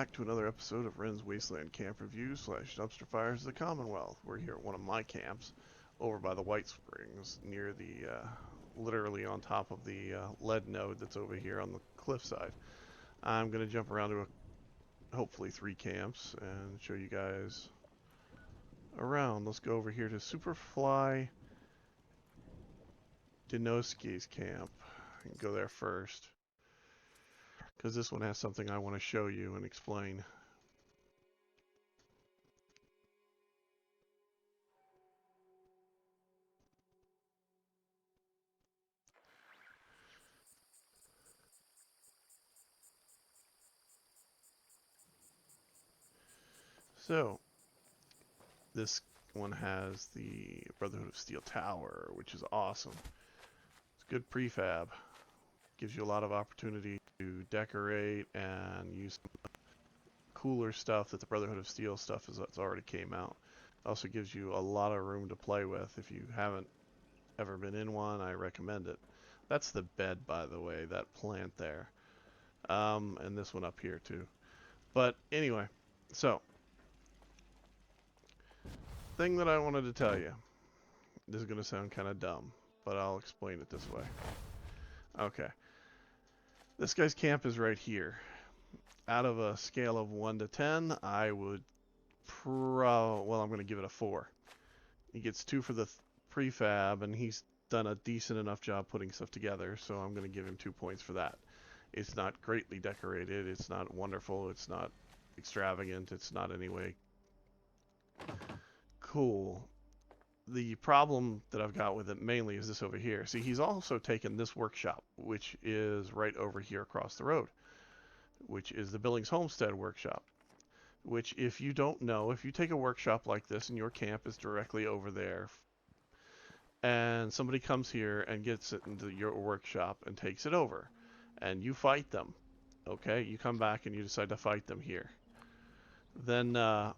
back to another episode of Wren's Wasteland Camp Reviews / Dumpster Fires of the Commonwealth. We're here at one of my camps over by the White Springs near the, literally on top of the lead node that's over here on the cliffside. I'm going to jump around to hopefully 3 camps and show you guys around. Let's go over here to Superfly Dinoski's camp and go there first, because this one has something I want to show you and explain. So, this one has the Brotherhood of Steel Tower, which is awesome. It's good prefab. Gives you a lot of opportunity to decorate and use cooler stuff that the Brotherhood of Steel stuff is that's already came out. It also gives you a lot of room to play with. If you haven't ever been in one, I recommend it. That's the bed, by the way, that plant there. And this one up here too. But anyway, so thing that I wanted to tell you. This is going to sound kind of dumb, but I'll explain it this way. Okay. This guy's camp is right here. Out of a scale of 1 to 10, I would well, I'm going to give it a 4. He gets 2 for the prefab, and he's done a decent enough job putting stuff together, so I'm going to give him 2 points for that. It's not greatly decorated, it's not wonderful, it's not extravagant, it's not anyway cool. The problem that I've got with it mainly is this over here. See, he's also taken this workshop, which is right over here across the road, which is the Billings Homestead workshop. Which, if you don't know, if you take a workshop like this and your camp is directly over there, and somebody comes here and gets it into your workshop and takes it over, and you fight them, okay, you come back and you decide to fight them here, then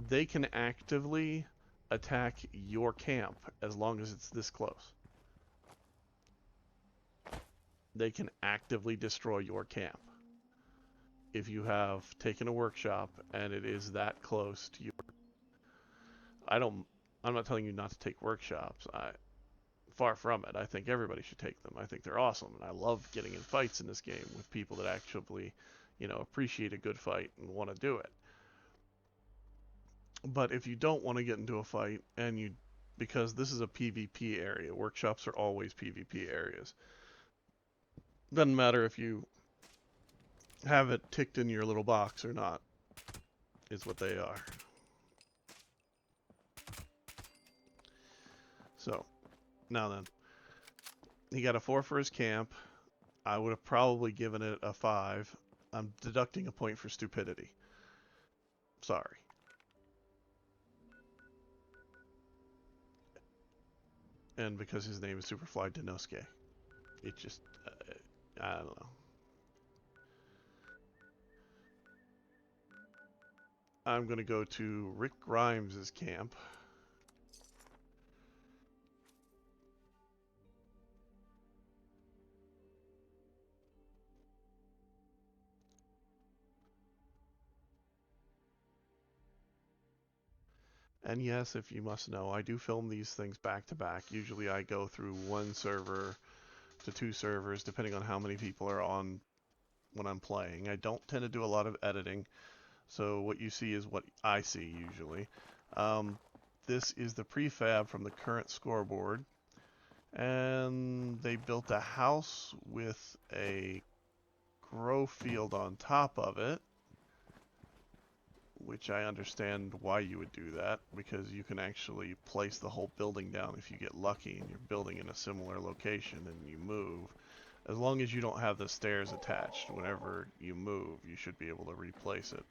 they can actively attack your camp as long as it's this close. They can actively destroy your camp if you have taken a workshop and it is that close to your. I'm not telling you not to take workshops. Far from it. I think everybody should take them. I think they're awesome, and I love getting in fights in this game with people that actually, appreciate a good fight and want to do it. But if you don't want to get into a fight, and because this is a PvP area, workshops are always PvP areas. Doesn't matter if you have it ticked in your little box or not, is what they are. So, now then, he got a 4 for his camp. I would have probably given it a 5. I'm deducting a point for stupidity. Sorry. And because his name is Superfly Dinosuke. It just, I don't know. I'm going to go to Rick Grimes' camp. And yes, if you must know, I do film these things back to back. Usually I go through 1 server to 2 servers, depending on how many people are on when I'm playing. I don't tend to do a lot of editing, so what you see is what I see usually. This is the prefab from the current scoreboard, and they built a house with a grow field on top of it, which I understand why you would do that, because you can actually place the whole building down if you get lucky and you're building in a similar location and you move. As long as you don't have the stairs attached, whenever you move, you should be able to replace it.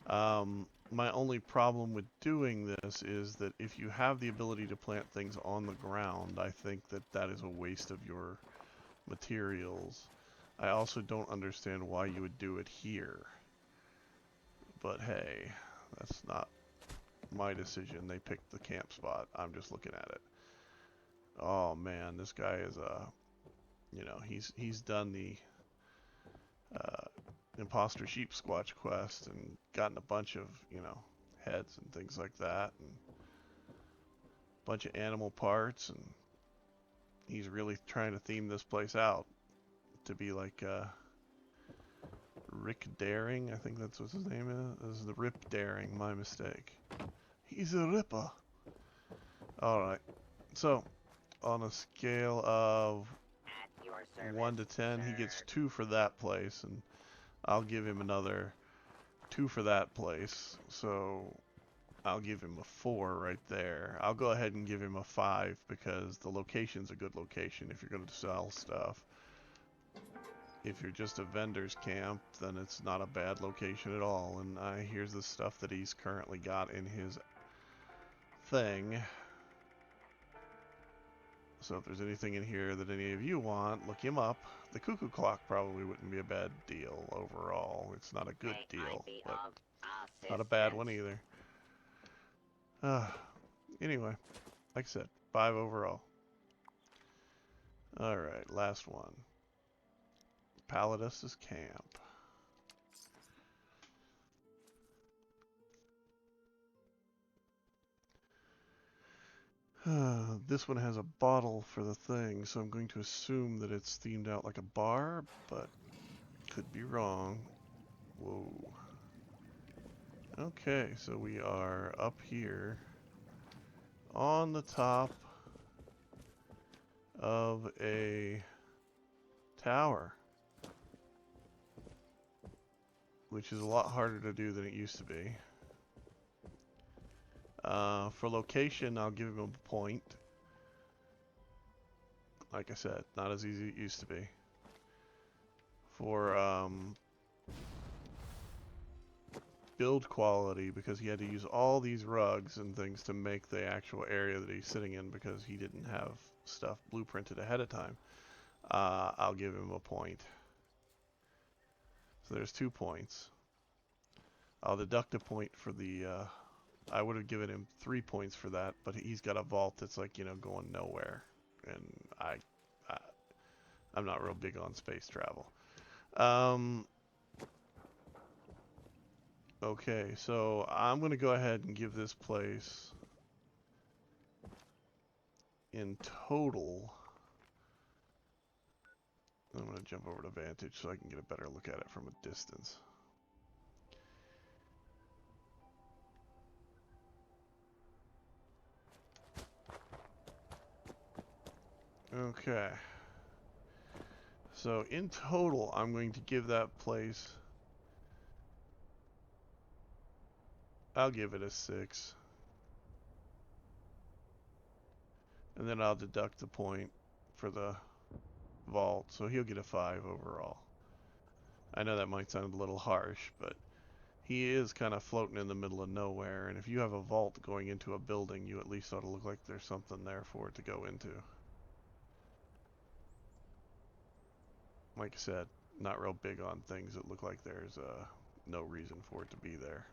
My only problem with doing this is that if you have the ability to plant things on the ground, I think that that is a waste of your materials. I also don't understand why you would do it here. But hey, that's not my decision. They picked the camp spot. I'm just looking at it. Oh man, this guy is he's done the imposter sheep squatch quest and gotten a bunch of, you know, heads and things like that, and a bunch of animal parts, and he's really trying to theme this place out to be like Rick Daring, I think that's what his name is. This is the Rip Daring, my mistake. He's a ripper. Alright, so on a scale of 1 to 10, he gets 2 for that place, and I'll give him another 2 for that place, so I'll give him a 4 right there. I'll go ahead and give him a 5 because the location's a good location if you're going to sell stuff. If you're just a vendor's camp, then it's not a bad location at all. And here's the stuff that he's currently got in his thing. So if there's anything in here that any of you want, look him up. The cuckoo clock probably wouldn't be a bad deal overall. It's not a good deal, but not a bad one either. Anyway, like I said, 5 overall. Alright, last one. Palladus's camp. This one has a bottle for the thing, so I'm going to assume that it's themed out like a bar, but could be wrong. Whoa. Okay, so we are up here on the top of a tower, which is a lot harder to do than it used to be. For location, I'll give him a point. Like I said, not as easy as it used to be. For build quality, because he had to use all these rugs and things to make the actual area that he's sitting in because he didn't have stuff blueprinted ahead of time, I'll give him a point. So there's 2 points. I'll deduct a point for the I would have given him 3 points for that, but he's got a vault that's like, you know, going nowhere, and I'm not real big on space travel. Okay, so I'm gonna go ahead and give this place in total. I'm gonna jump over to Vantage so I can get a better look at it from a distance. Okay. So in total, I'm going to give that place, I'll give it a 6. And then I'll deduct the point for the vault, so he'll get a 5 overall. I know that might sound a little harsh, but he is kind of floating in the middle of nowhere, and if you have a vault going into a building, you at least ought to look like there's something there for it to go into. Like I said, not real big on things that look like there's no reason for it to be there.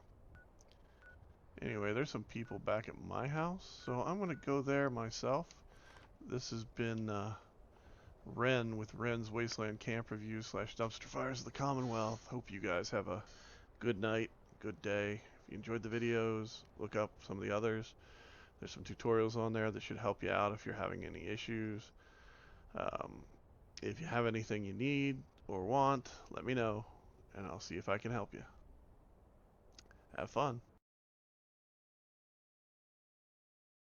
Anyway, there's some people back at my house, so I'm going to go there myself. This has been Wryne with Wryne's Wasteland Camp Reviews / Dumpster Fires of the Commonwealth. Hope you guys have a good night, good day. If you enjoyed the videos, look up some of the others. There's some tutorials on there that should help you out if you're having any issues. If you have anything you need or want, let me know, and I'll see if I can help you. Have fun.